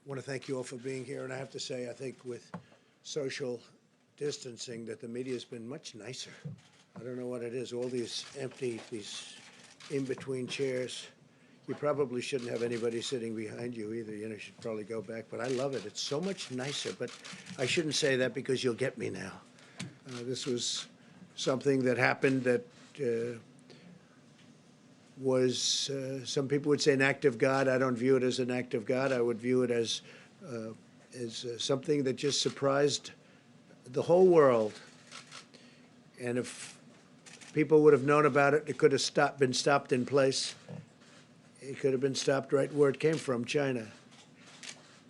want to thank you all for being here. And I have to say, I think with social distancing, that the media has been much nicer. I don't know what it is. All these empty, these in-between chairs. You probably shouldn't have anybody sitting behind you either. You should probably go back. But I love it. It's so much nicer. But I shouldn't say that because you'll get me now. This was something that happened that was, some people would say, an act of God. I don't view it as an act of God. I would view it as something that just surprised the whole world. And if people would have known about it, it could have been stopped in place. It could have been stopped right where it came from, China.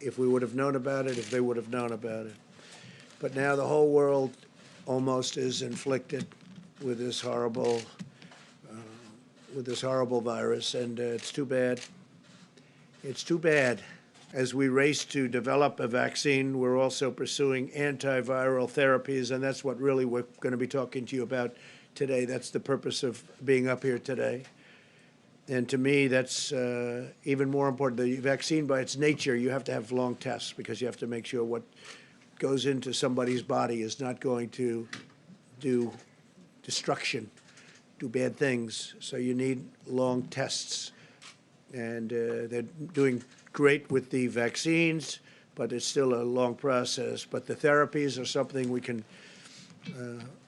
If we would have known about it, if they would have known about it. But now the whole world almost is inflicted with this horrible virus, and it's too bad. It's too bad. As we race to develop a vaccine, we're also pursuing antiviral therapies, and that's what really we're going to be talking to you about today. That's the purpose of being up here today. And to me, that's even more important. The vaccine, by its nature, you have to have long tests because you have to make sure what goes into somebody's body is not going to do destruction, do bad things. So you need long tests. And they're doing great with the vaccines, but it's still a long process. But the therapies are something we can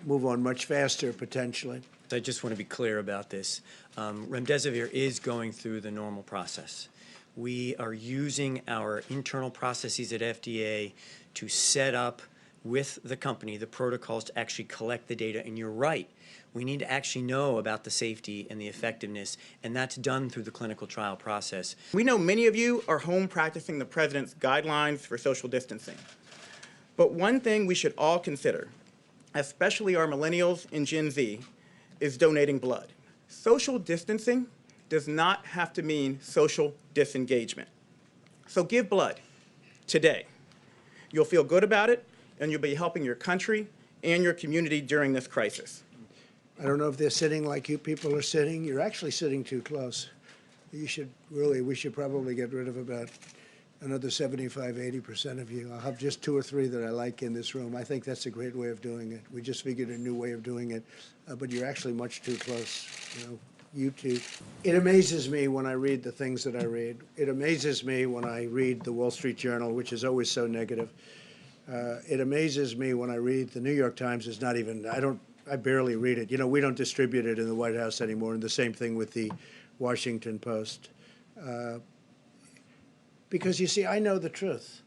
move on much faster, potentially. I just want to be clear about this. Remdesivir is going through the normal process. We are using our internal processes at FDA to set up with the company the protocols to actually collect the data. And you're right, we need to actually know about the safety and the effectiveness, and that's done through the clinical trial process. We know many of you are home practicing the president's guidelines for social distancing. But one thing we should all consider, especially our millennials and Gen Z, is donating blood. Social distancing does not have to mean social disengagement. So give blood today. You'll feel good about it, and you'll be helping your country and your community during this crisis. I don't know if they're sitting like you people are sitting. You're actually sitting too close. We should probably get rid of about another 75, 80% of you. I'll have just 2 or 3 that I like in this room. I think that's a great way of doing it. We just figured a new way of doing it, but you're actually much too close. You two. It amazes me when I read the things that I read. It amazes me when I read the Wall Street Journal, which is always so negative. It amazes me when I read the New York Times. Is not even, I barely read it. We don't distribute it in the White House anymore, and the same thing with the Washington Post. Because, you see, I know the truth.